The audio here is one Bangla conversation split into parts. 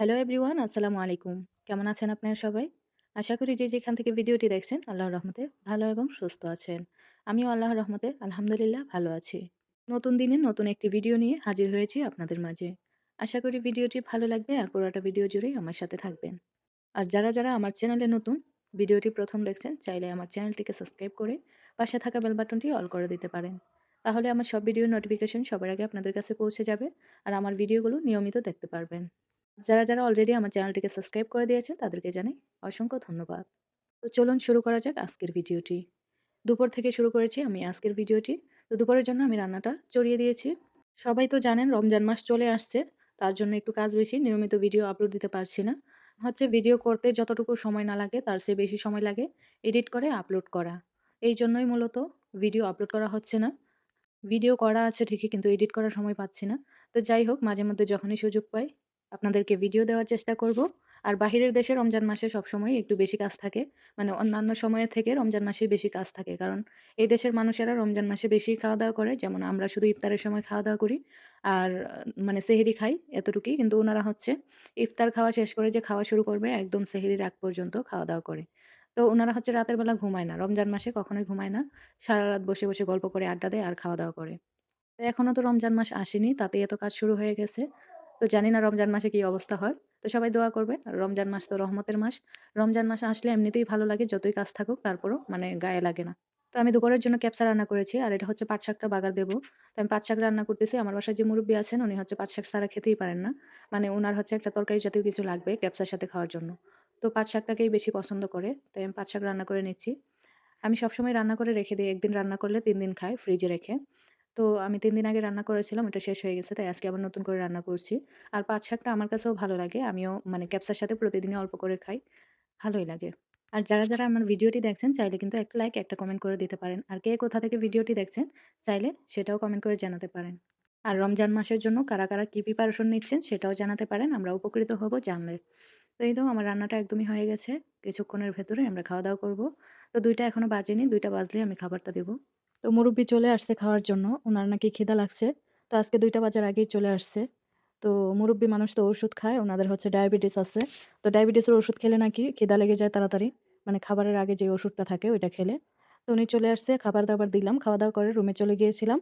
হ্যালো এভরিওয়ান, আসসালামু আলাইকুম। কেমন আছেন আপনারা সবাই? আশা করি যে যেখান থেকে ভিডিওটি দেখছেন আল্লাহর রহমতে ভালো এবং সুস্থ আছেন। আমিও আল্লাহর রহমতে আলহামদুলিল্লাহ ভালো আছি। নতুন দিনে নতুন একটি ভিডিও নিয়ে হাজির হয়েছি আপনাদের মাঝে। আশা করি ভিডিওটি ভালো লাগবে আর পুরোটা ভিডিও জুড়েই আমার সাথে থাকবেন। আর যারা আমার চ্যানেলে নতুন, ভিডিওটি প্রথম দেখছেন, চাইলে আমার চ্যানেলটিকে সাবস্ক্রাইব করে পাশে থাকা বেল বাটনটি অল করে দিতে পারেন। তাহলে আমার সব ভিডিওর নোটিফিকেশন সবার আগে আপনাদের কাছে পৌঁছে যাবে আর আমার ভিডিওগুলো নিয়মিত দেখতে পারবেন। যারা অলরেডি আমার চ্যানেলটিকে সাবস্ক্রাইব করে দিয়েছেন তাদেরকে জানাই অসংখ্য ধন্যবাদ। তো চলুন শুরু করা যাক আজকের ভিডিওটি। দুপুর থেকে শুরু করেছি আমি আজকের ভিডিওটি। তো দুপুরের জন্য আমি রান্নাটা চড়িয়ে দিয়েছি। সবাই তো জানেন রমজান মাস চলে আসছে। তার জন্য একটু কাজ বেশি, নিয়মিত ভিডিও আপলোড দিতে পারছি না। ভিডিও করতে যতটুকু সময় না লাগে তার চেয়ে বেশি সময় লাগে এডিট করে আপলোড করা। এই জন্যই মূলত ভিডিও আপলোড করা হচ্ছে না। ভিডিও করা আছে ঠিকই, কিন্তু এডিট করার সময় পাচ্ছি না। তো যাই হোক, মাঝে মধ্যে যখনই সুযোগ পাই আপনাদেরকে ভিডিও দেওয়ার চেষ্টা করব। আর বাহিরের দেশে রমজান মাসে সবসময় একটু বেশি কাজ থাকে। মানে অন্যান্য সময়ের থেকে রমজান মাসেই বেশি কাজ থাকে। কারণ এই দেশের মানুষেরা রমজান মাসে বেশি খাওয়া-দাওয়া করে। যেমন আমরা শুধু ইফতারের সময় খাওয়া-দাওয়া করি। আর মানে সেহরি খাই এতটুকুই। কিন্তু উনারা ইফতার খাওয়া শেষ করে যে খাওয়া শুরু করবে একদম সেহরির আগ পর্যন্ত খাওয়া-দাওয়া করে। তো উনারা রাতের বেলা ঘুমায় না। রমজান মাসে কখনোই ঘুমায় না। সারারাত বসে গল্প করে, আড্ডা দেয় আর খাওয়া-দাওয়া করে। তো এখনো তো রমজান মাস আসেনি, তাতেই এত কাজ শুরু হয়ে গেছে। তো জানি না রমজান মাসে কি অবস্থা হয়। তো সবাই দোয়া করবেন। আর রমজান মাস তো রহমতের মাস। রমজান মাস আসলে এমনিতেই ভালো লাগে, যতই কাজ থাকুক তারপরও মানে গায়ে লাগে না। তো আমি দুপুরের জন্য ক্যাপসা রান্না করেছি আর এটা হচ্ছে পাট শাকটা বাগার দেব। তো আমি পাট শাক রান্না করতেছি। আমার বাসায় যে মুরুব্বি আছেন উনি পাট শাক ছাড়া খেতেই পারেন না। মানে উনার একটা তরকারি জাতীয় কিছু লাগবে ক্যাপসার সাথে খাওয়ার জন্য। তো পাট শাকটাকেই বেশি পছন্দ করে। তাই আমি পাট শাক রান্না করে নিচ্ছি। আমি সবসময় রান্না করে রেখে দেই। ১ দিন রান্না করলে ৩ দিন খাই ফ্রিজে রেখে। তো আমি ৩ দিন আগে রান্না করেছিলাম, ওটা শেষ হয়ে গেছে। তাই আজকে আবার নতুন করে রান্না করছি। আর পাট শাকটা আমার কাছেও ভালো লাগে। আমিও মানে ক্যাপসার সাথে প্রতিদিনই অল্প করে খাই। ভালোই লাগে। আর যারা আমার ভিডিওটি দেখছেন চাইলে কিন্তু একটা লাইক, একটা কমেন্ট করে দিতে পারেন। আর কে কোথা থেকে ভিডিওটি দেখছেন চাইলে সেটাও কমেন্ট করে জানাতে পারেন। আর রমজান মাসের জন্য কারা কি প্রিপারেশন নিচ্ছেন সেটাও জানাতে পারেন। আমরা উপকৃত হব জানলে। তো এই তো আমার রান্নাটা একদমই হয়ে গেছে। কিছুক্ষণের ভেতরে আমরা খাওয়া-দাওয়া করব। তো ২ টা এখনো বাজেনি। ২ টা বাজলেই আমি খাবারটা দেব। তো মুরুব্বি চলে আসছে খাওয়ার জন্য। উনার নাকি খিদা লাগছে। তো আজকে ২ টা বাজার আগেই চলে আসছে। তো মুরুব্বি মানুষ তো ওষুধ খায়। উনাদের ডায়াবেটিস আছে। তো ডায়াবেটিসের ওষুধ খেলে নাকি খিদা লেগে যায় তাড়াতাড়ি। মানে খাবারের আগে যে ওষুধটা থাকে ওইটা খেলে। তো উনি চলে আসছে, খাবার-দাবার দিলাম। খাওয়া-দাওয়া করে রুমে চলে গিয়েছিলাম।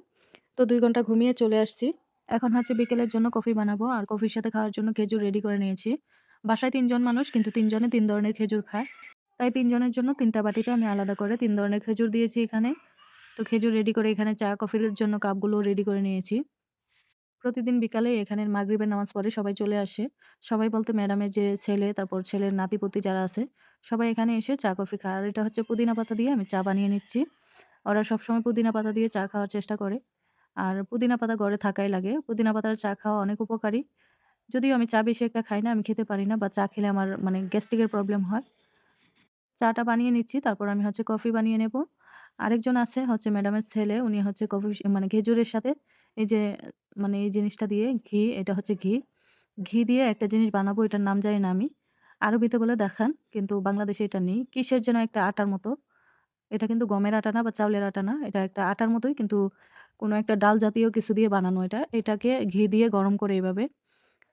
তো ২ ঘন্টা ঘুমিয়ে চলে আসছি। এখন বিকেলের জন্য কফি বানাবো আর কফির সাথে খাওয়ার জন্য খেজুর রেডি করে নিয়েছি। বাসায় ৩ জন মানুষ, কিন্তু ৩ জনে ৩ ধরনের খেজুর খায়। তাই ৩ জনের জন্য ৩ টা বাটিতে আমি আলাদা করে ৩ ধরনের খেজুর দিয়েছি এখানে। তো খেজুর রেডি করে এখানে চা কফির জন্য কাপগুলো রেডি করে নিয়েছি। প্রতিদিন বিকালে এখানের মাগরিবের নামাজ পড়ে সবাই চলে আসে। সবাই বলতে ম্যাডামের যে ছেলে, তারপর ছেলের নাতি-পুতি যারা আছে, সবাই এখানে এসে চা কফি খায়। আর এটা পুদিনা পাতা দিয়ে আমি চা বানিয়ে নিচ্ছি। ওরা সবসময় পুদিনা পাতা দিয়ে চা খাওয়ার চেষ্টা করে। আর পুদিনা পাতা ঘরে থাকাই লাগে। পুদিনা পাতার চা খাওয়া অনেক উপকারী। যদিও আমি চা বেশি একটা খাই না, আমি খেতে পারি না বা চা খেলে আমার মানে গ্যাস্ট্রিকের প্রবলেম হয়। চাটা বানিয়ে নিচ্ছি, তারপর আমি কফি বানিয়ে নেব। আরেকজন আছে ম্যাডামের ছেলে, উনি কফি মানে খেজুরের সাথে এই যে মানে এই জিনিসটা দিয়ে ঘি, এটা ঘি। ঘি দিয়ে একটা জিনিস বানাবো, এটার নাম জানি না আমি। আরবিতে বলে দেখান, কিন্তু বাংলাদেশে এটা নেই। কিসের যেন একটা আটার মতো। এটা কিন্তু গমের আটা না বা চাউলের আটা না। এটা একটা আটার মতোই, কিন্তু কোনো একটা ডাল জাতীয় কিছু দিয়ে বানানো এটা। এটাকে ঘি দিয়ে গরম করে এভাবে।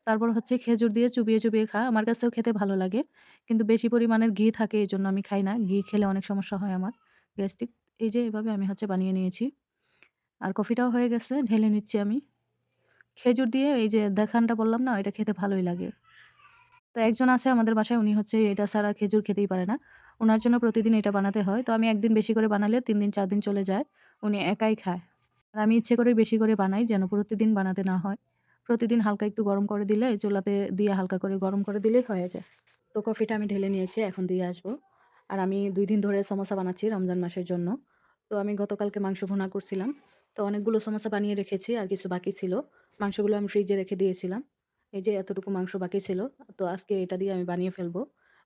তারপর খেজুর দিয়ে চুবিয়ে খায়। আমার কাছেও খেতে ভালো লাগে। কিন্তু বেশি পরিমাণের ঘি থাকে এজন্য আমি খাই না। ঘি খেলে অনেক সমস্যা হয় আমার, গ্যাস্ট্রিক। এই যে এভাবে আমি বানিয়ে নিয়েছি। আর কফিটাও হয়ে গেছে, ঢেলে নিচ্ছি আমি। খেজুর দিয়ে এই যে দেখানটা বললাম না, এটা খেতে ভালোই লাগে। তো একজন আছে আমাদের বাসায়, উনি এটা ছাড়া খেজুর খেতেই পারে না। উনার জন্য প্রতিদিন এটা বানাতে হয়। তো আমি ১ দিন বেশি করে বানালে ৩ দিন ৪ দিন চলে যায়। উনি একাই খায়। আর আমি ইচ্ছে করেই বেশি করে বানাই যেন প্রতিদিন বানাতে না হয়। প্রতিদিন হালকা একটু গরম করে দিলে, চুলাতে দিয়ে হালকা করে গরম করে দিলেই হয়ে যায়। তো কফিটা আমি ঢেলে নিয়েছি, এখন দিয়ে আসবো। আর আমি ২ দিন ধরে সমোসা বানাচ্ছি রমজান মাসের জন্য। তো আমি গতকালকে মাংস ভুনা করছিলাম। তো অনেকগুলো সমোসা বানিয়ে রেখেছি, আর কিছু বাকি ছিল। মাংসগুলো আমি ফ্রিজে রেখে দিয়েছিলাম। এই যে এতটুকু মাংস বাকি ছিল। তো আজকে এটা দিয়ে আমি বানিয়ে ফেলবো।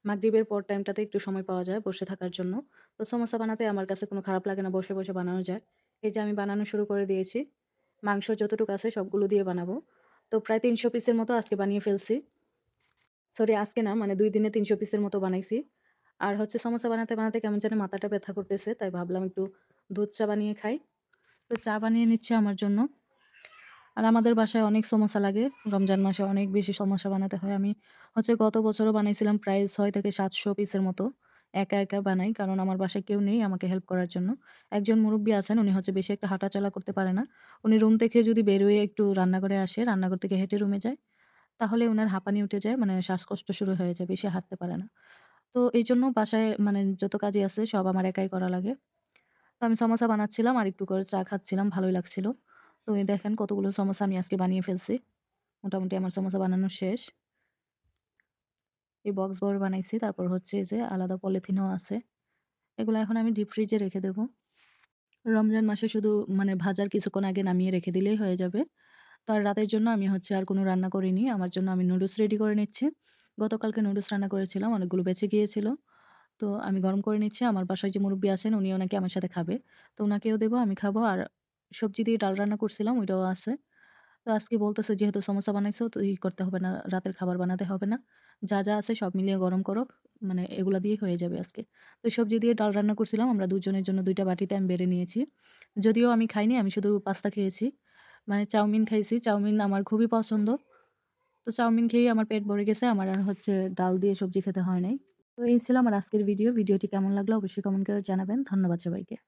মাগরিবের পর টাইমটাতে একটু সময় পাওয়া যায় বসে থাকার জন্য। তো সমোসা বানাতে আমার কাছে কোনো খারাপ লাগে না, বসে বানানো যায়। এই যে আমি বানানো শুরু করে দিয়েছি। মাংস যতটুকু আছে সবগুলো দিয়ে বানাবো। তো প্রায় ৩০০ পিসের মতো আজকে বানিয়ে ফেলছি। সরি, আজকে না, মানে ২ দিনে ৩০০ পিসের মতো বানাইছি। আর সমোসা বানাতে কেমন জানি মাথাটা ব্যথা করতেছে। তাই ভাবলাম একটু দুধ চা বানিয়ে খাই। তো চা বানিয়ে নিচ্ছি আমার জন্য। আর আমাদের বাসায় অনেক সমোসা লাগে। রমজান মাসে অনেক বেশি সমোসা বানাতে হয়। আমি গত বছরও বানাইছিলাম প্রায় ৬ থেকে ৭০০ পিসের মতো। একা বানাই। কারণ আমার বাসায় কেউ নেই আমাকে হেল্প করার জন্য। একজন মুরুব্বি আছেন, উনি বেশি একটা হাঁটাচলা করতে পারে না। উনি রুম থেকে যদি বের হয়ে একটু রান্নাঘরে আসে, রান্নাঘর থেকে হেঁটে রুমে যায়, তাহলে উনার হাঁপানি উঠে যায়, মানে শ্বাসকষ্ট শুরু হয়ে যায়, বেশি হাঁটতে পারে না। তো এইজন্য বাসায় যত কাজই আছে সব আমার একাই করা লাগে। তো আমি সমোসা বানাচ্ছিলাম আর একটু করে চা খাচ্ছিলাম, ভালোই লাগছিল। তো এই দেখেন কতগুলো সমোসা আমি আজকে বানিয়ে ফেলছি। মোটামুটি আমার সমোসা বানানো শেষ। এই বক্স বড় বানাইছি। তারপর এই যে আলাদা পলিথিনও আছে। এগুলো এখন আমি ডিপ ফ্রিজে রেখে দেব। রমজান মাসে শুধু ভাজার কিছুক্ষণ আগে নামিয়ে রেখে দিলেই হয়ে যাবে। তো আর রাতের জন্য আমি আর কোনো রান্না করিনি। আমার জন্য আমি নুডলস রেডি করে নিচ্ছি। গতকালকে নুডলস রান্না করেছিলাম, অনেকগুলো বেঁচে গিয়েছিল। তো আমি গরম করে নিচ্ছি। আমার বাসায় যে মুরুব্বি আছেন উনিও নাকি আমার সাথে খাবে। তো উনাকেও দেব, আমি খাবো। আর সবজি দিয়ে ডাল রান্না করছিলাম, ওইটাও আছে। তো আজকে বলতেছে যেহেতু সমোসা বানাইছো তো করতে হবে না, রাতের খাবার বানাতে হবে না। যা আছে সব মিলিয়ে গরম করো। এগুলা দিয়েই হয়ে যাবে আজকে। তো সবজি দিয়ে ডাল রান্না করছিলাম। আমরা ২ জনের জন্য ২ টা বাটিতে আমি বেড়ে নিয়েছি। যদিও আমি খাইনি, আমি শুধু পাস্তা খেয়েছি। চাউমিন খাইছি। চাউমিন আমার খুবই পছন্দ। তো চাউমিন খেয়েই আমার পেট ভরে গেছে। আমার আর ডাল দিয়ে সবজি খেতে হয় নাই। তো এই ছিল আমার আজকের ভিডিও। ভিডিওটি কেমন লাগলো অবশ্যই কমেন্ট করে জানাবেন। ধন্যবাদ সবাইকে।